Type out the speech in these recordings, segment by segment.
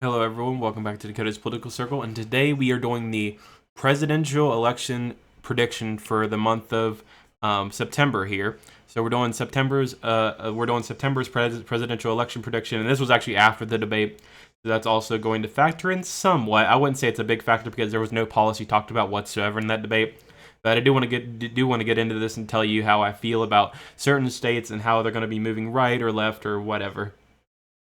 Hello everyone, welcome back to Dakota's Political Circle, and today we are doing the presidential election prediction for the month of September here. So we're doing September's presidential election prediction, and this was actually after the debate. So that's also going to factor in somewhat. I wouldn't say it's a big factor because there was no policy talked about whatsoever in that debate. But I do want to get into this and tell you how I feel about certain states and how they're going to be moving right or left or whatever.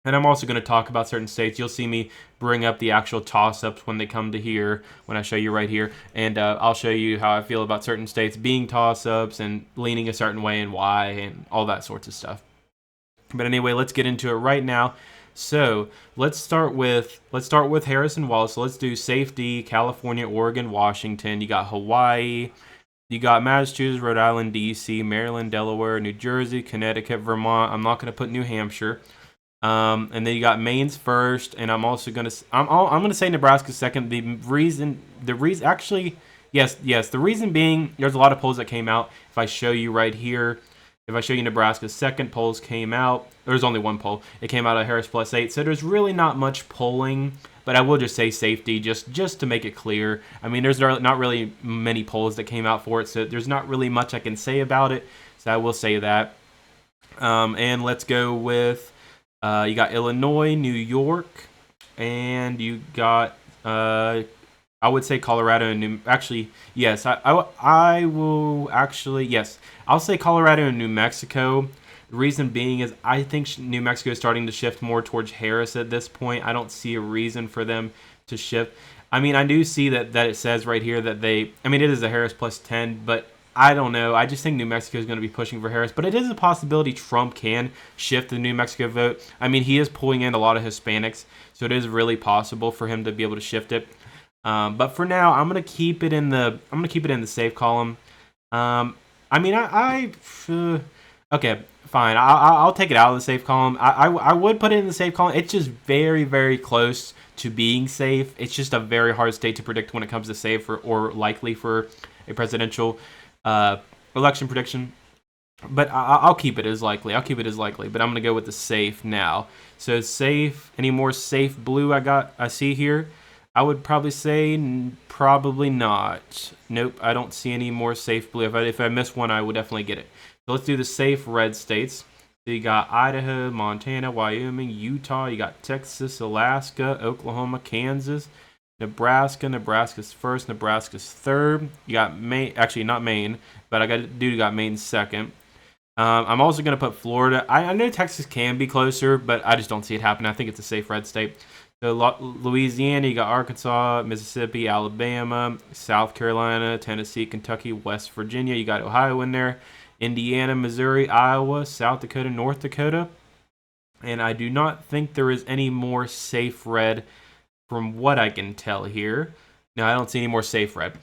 And I'm also going to talk about certain states. You'll see me bring up the actual toss-ups when they come to here, when I show you right here. And I'll show you how I feel about certain states being toss-ups and leaning a certain way and why and all that sorts of stuff. But anyway, let's get into it right now. So let's start with Harris and Wallace. So let's do safety, California, Oregon, Washington. You got Hawaii. You got Massachusetts, Rhode Island, D.C., Maryland, Delaware, New Jersey, Connecticut, Vermont. I'm not going to put New Hampshire. And then you got Maine's first, and I'm also gonna say Nebraska second. The reason actually, yes, the reason being there's a lot of polls that came out. If I show you right here, if I show you Nebraska's second, polls came out. There's only one poll. It came out at Harris +8, so there's really not much polling. But I will just say safety, just to make it clear. I mean, there's not really many polls that came out for it, so there's not really much I can say about it. So I will say that. And let's go with. You got Illinois, New York, and you got I would say Colorado and New. Actually, yes, I will actually yes. I'll say Colorado and New Mexico. The reason being is I think New Mexico is starting to shift more towards Harris at this point. I don't see a reason for them to shift. I mean, I do see that it says right here that they. I mean, it is a Harris +10, but I don't know. I just think New Mexico is going to be pushing for Harris, but it is a possibility Trump can shift the New Mexico vote. I mean, he is pulling in a lot of Hispanics, so it is really possible for him to be able to shift it. But for now, I'm going to keep it in the safe column. I mean, okay, fine. I'll take it out of the safe column. I would put it in the safe column. It's just very, very close to being safe. It's just a very hard state to predict when it comes to safe or likely for a presidential election prediction, but I'll keep it as likely. But I'm gonna go with the safe now. So safe. Any more safe blue I see here? I would probably say probably not. Nope, I don't see any more safe blue. If I miss one, I would definitely get it. So let's do the safe red states. So you got Idaho, Montana, Wyoming, Utah. You got Texas, Alaska, Oklahoma, Kansas. Nebraska's first, Nebraska's third. You got Maine, actually not Maine, but got Maine second. I'm also going to put Florida. I know Texas can be closer, but I just don't see it happening. I think it's a safe red state. So Louisiana, you got Arkansas, Mississippi, Alabama, South Carolina, Tennessee, Kentucky, West Virginia. You got Ohio in there. Indiana, Missouri, Iowa, South Dakota, North Dakota. And I do not think there is any more safe red from what I can tell here. No, I don't see any more safe red.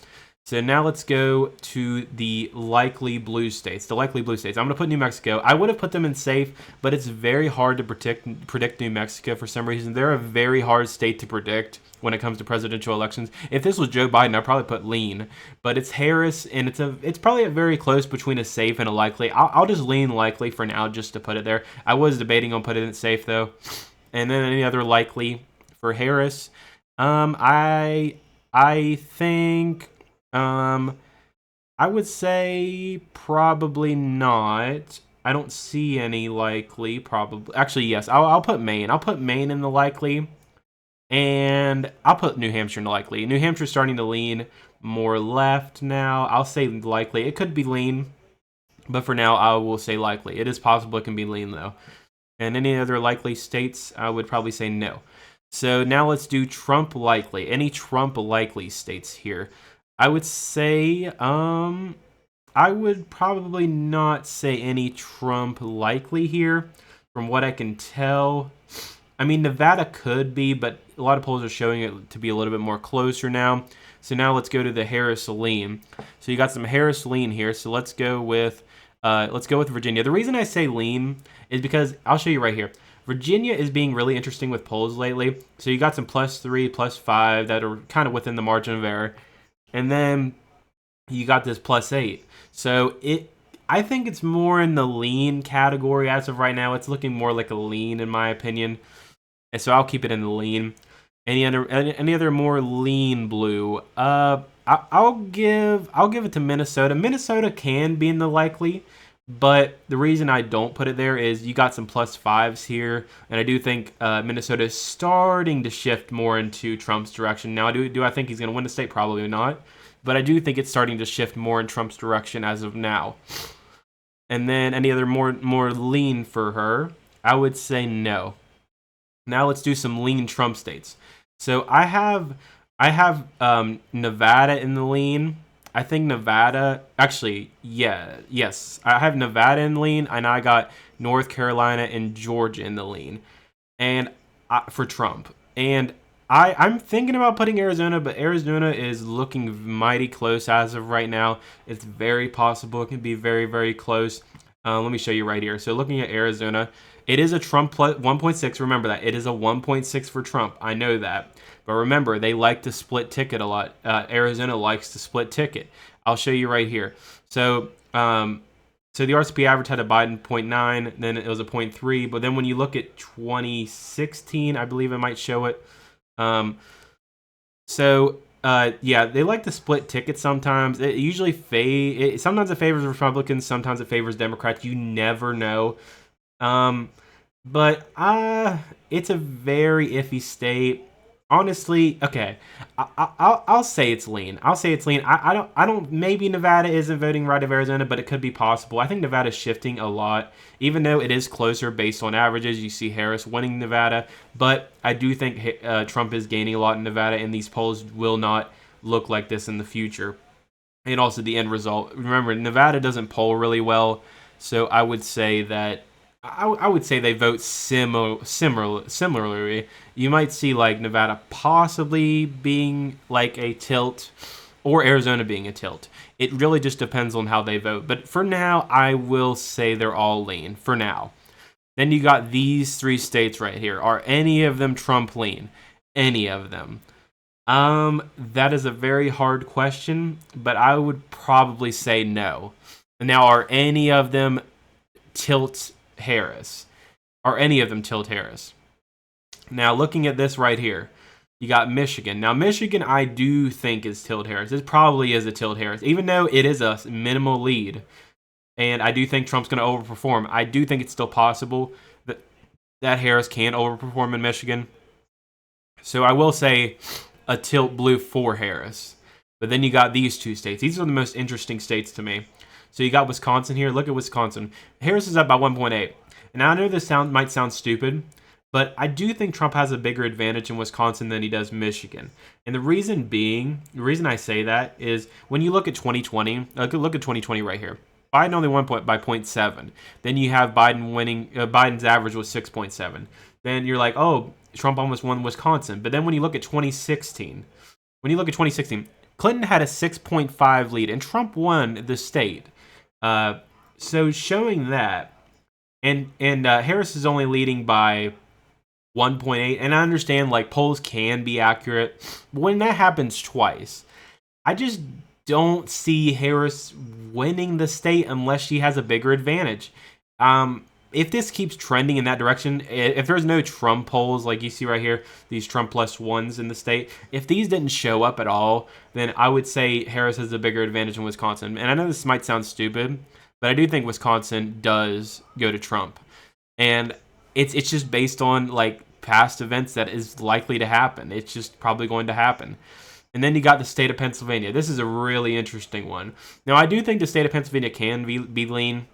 So now let's go to the likely blue states. I'm going to put New Mexico. I would have put them in safe, but it's very hard to predict New Mexico for some reason. They're a very hard state to predict when it comes to presidential elections. If this was Joe Biden, I'd probably put lean. But it's Harris, and it's probably a very close between a safe and a likely. I'll just lean likely for now just to put it there. I was debating on putting it safe, though. And then any other likely for Harris. I think I would say probably not. I don't see any likely. Probably, actually, yes. I'll put Maine. I'll put Maine in the likely, and I'll put New Hampshire in the likely. New Hampshire's starting to lean more left now. I'll say likely. It could be lean, but for now, I will say likely. It is possible it can be lean though. And any other likely states, I would probably say no. So now let's do Trump likely. Any Trump likely states here? I would say, I would probably not say any Trump likely here, from what I can tell. I mean, Nevada could be, but a lot of polls are showing it to be a little bit more closer now. So now let's go to the Harris lean. So you got some Harris lean here. So let's go with Virginia. The reason I say lean is because I'll show you right here. Virginia is being really interesting with polls lately. So you got some +3, +5 that are kind of within the margin of error. And then you got this +8. So I think it's more in the lean category as of right now. It's looking more like a lean in my opinion. And so I'll keep it in the lean. Any other more lean blue? I'll give it to Minnesota. Minnesota can be in the likely, but the reason I don't put it there is you got some plus fives here, and I do think Minnesota is starting to shift more into Trump's direction. Now, do I think he's going to win the state? Probably not, but I do think it's starting to shift more in Trump's direction as of now. And then any other more lean for her? I would say no. Now let's do some lean Trump states. So I have Nevada in the lean. I think Nevada actually, yes. I have Nevada in the lean, and I got North Carolina and Georgia in the lean, and for Trump. And I'm thinking about putting Arizona, but Arizona is looking mighty close as of right now. It's very possible it can be very, very close. Let me show you right here. So looking at Arizona, it is a Trump plus 1.6. Remember that. It is a 1.6 for Trump. I know that. But remember, they like to split ticket a lot. Arizona likes to split ticket. I'll show you right here. So so the RCP average had a Biden 0.9, then it was a 0.3. But then when you look at 2016, I believe it might show it. Yeah, they like to split tickets sometimes. It usually sometimes it favors Republicans, sometimes it favors Democrats. You never know. But it's a very iffy state. Honestly, okay, I'll say it's lean. I'll say it's lean. I don't. Maybe Nevada isn't voting right of Arizona, but it could be possible. I think Nevada's shifting a lot, even though it is closer based on averages. You see Harris winning Nevada, but I do think Trump is gaining a lot in Nevada, and these polls will not look like this in the future. And also the end result. Remember, Nevada doesn't poll really well, so I would say that. I would say they vote similarly. You might see like Nevada possibly being like a tilt or Arizona being a tilt. It really just depends on how they vote. But for now, I will say they're all lean for now. Then you got these three states right here. Are any of them Trump lean? Any of them? That is a very hard question, but I would probably say no. Now, are any of them tilt Harris? Are any of them tilt Harris? Now, looking at this right here, you got Michigan. Now, Michigan, I do think is tilt Harris. It probably is a tilt Harris, even though it is a minimal lead. And I do think Trump's going to overperform. I do think it's still possible that Harris can overperform in Michigan. So I will say a tilt blue for Harris. But then you got these two states. These are the most interesting states to me. So you got Wisconsin here. Look at Wisconsin. Harris is up by 1.8. And I know this might sound stupid, but I do think Trump has a bigger advantage in Wisconsin than he does Michigan. And the reason I say that is when you look at 2020, look at 2020 right here. Biden only won by 0.7. Then you have Biden winning. Biden's average was 6.7. Then you're like, oh, Trump almost won Wisconsin. But then when you look at 2016, Clinton had a 6.5 lead, and Trump won the state. So showing that, and Harris is only leading by 1.8, and I understand like polls can be accurate, but when that happens twice, I just don't see Harris winning the state unless she has a bigger advantage. If this keeps trending in that direction, if there's no Trump polls like you see right here, these Trump plus ones in the state, if these didn't show up at all, then I would say Harris has a bigger advantage in Wisconsin. And I know this might sound stupid, but I do think Wisconsin does go to Trump. And it's just based on like past events that is likely to happen. It's just probably going to happen. And then you got the state of Pennsylvania. This is a really interesting one. Now, I do think the state of Pennsylvania can be lean.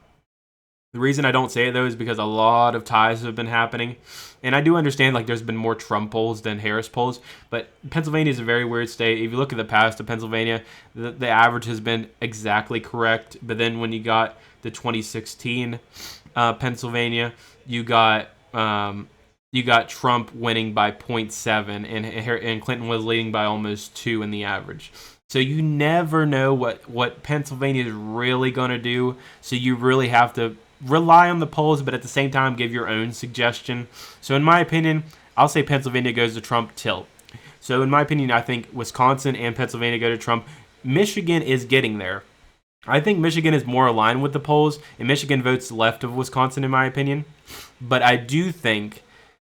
The reason I don't say it, though, is because a lot of ties have been happening. And I do understand, like, there's been more Trump polls than Harris polls. But Pennsylvania is a very weird state. If you look at the past of Pennsylvania, the average has been exactly correct. But then when you got the 2016 Pennsylvania, you got Trump winning by 0.7, and Clinton was leading by almost 2 in the average. So you never know what Pennsylvania is really going to do. So you really have to rely on the polls, but at the same time give your own suggestion. So in my opinion, I'll say Pennsylvania goes to Trump tilt. So in my opinion, I think Wisconsin and Pennsylvania go to Trump. Michigan is getting there. I think Michigan is more aligned with the polls, and Michigan votes left of Wisconsin in my opinion. But I do think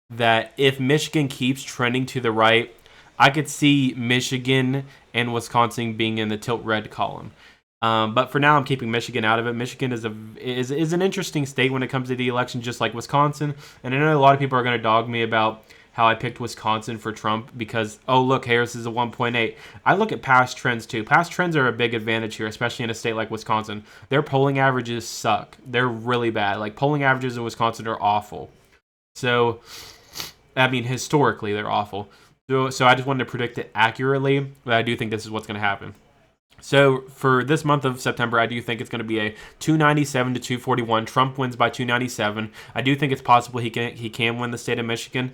that if Michigan keeps trending to the right, I could see Michigan and Wisconsin being in the tilt red column. But for now, I'm keeping Michigan out of it. Michigan is an interesting state when it comes to the election, just like Wisconsin. And I know a lot of people are going to dog me about how I picked Wisconsin for Trump because, oh, look, Harris is a 1.8. I look at past trends, too. Past trends are a big advantage here, especially in a state like Wisconsin. Their polling averages suck. They're really bad. Like, polling averages in Wisconsin are awful. So, I mean, historically, they're awful. So I just wanted to predict it accurately, but I do think this is what's going to happen. So for this month of September, I do think it's going to be a 297 to 241. Trump wins by 297. I do think it's possible he can win the state of Michigan.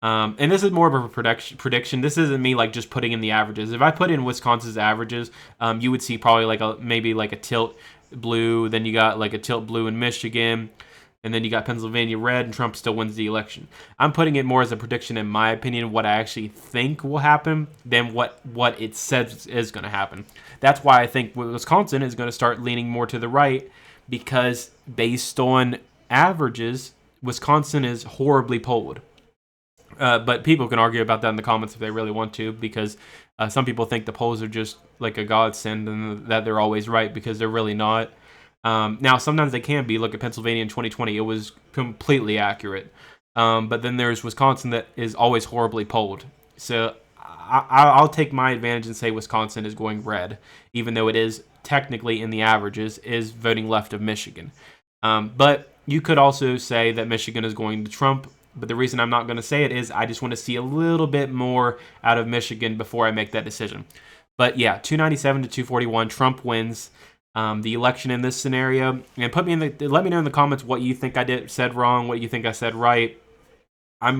And this is more of a prediction. This isn't me like just putting in the averages. If I put in Wisconsin's averages, you would see probably maybe a tilt blue. Then you got like a tilt blue in Michigan. And then you got Pennsylvania red, and Trump still wins the election. I'm putting it more as a prediction, in my opinion, what I actually think will happen than what it says is going to happen. That's why I think Wisconsin is going to start leaning more to the right, because based on averages, Wisconsin is horribly polled. But people can argue about that in the comments if they really want to, because some people think the polls are just like a godsend and that they're always right, because they're really not. Now, sometimes they can be. Look at Pennsylvania in 2020. It was completely accurate. But then there's Wisconsin that is always horribly polled. So I'll take my advantage and say Wisconsin is going red, even though it is technically in the averages is voting left of Michigan. But you could also say that Michigan is going to Trump. But the reason I'm not going to say it is I just want to see a little bit more out of Michigan before I make that decision. But yeah, 297 to 241, Trump wins the election in this scenario, and let me know in the comments what you think I said wrong, what you think I said right. I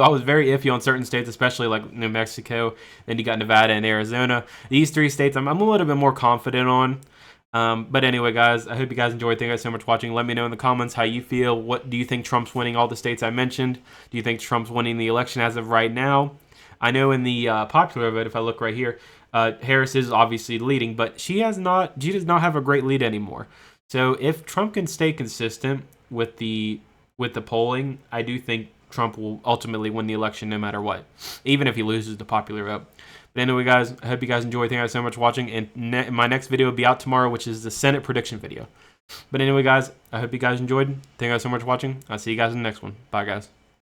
was very iffy on certain states, especially like New Mexico. Then you got Nevada and Arizona. These three states I'm a little bit more confident on. But anyway, guys, I hope you guys enjoyed. Thank you guys so much for watching. Let me know in the comments how you feel. What do you think Trump's winning all the states I mentioned? Do you think Trump's winning the election as of right now? I know in the popular vote, if I look right here, Harris is obviously leading, but she does not have a great lead anymore. So if Trump can stay consistent with the polling, I do think Trump will ultimately win the election no matter what, even if he loses the popular vote. But anyway, guys, I hope you guys enjoy. Thank you guys so much for watching, and my next video will be out tomorrow, which is the Senate prediction video. But anyway, guys, I hope you guys enjoyed. Thank you guys so much for watching. I'll see you guys in the next one. Bye, guys.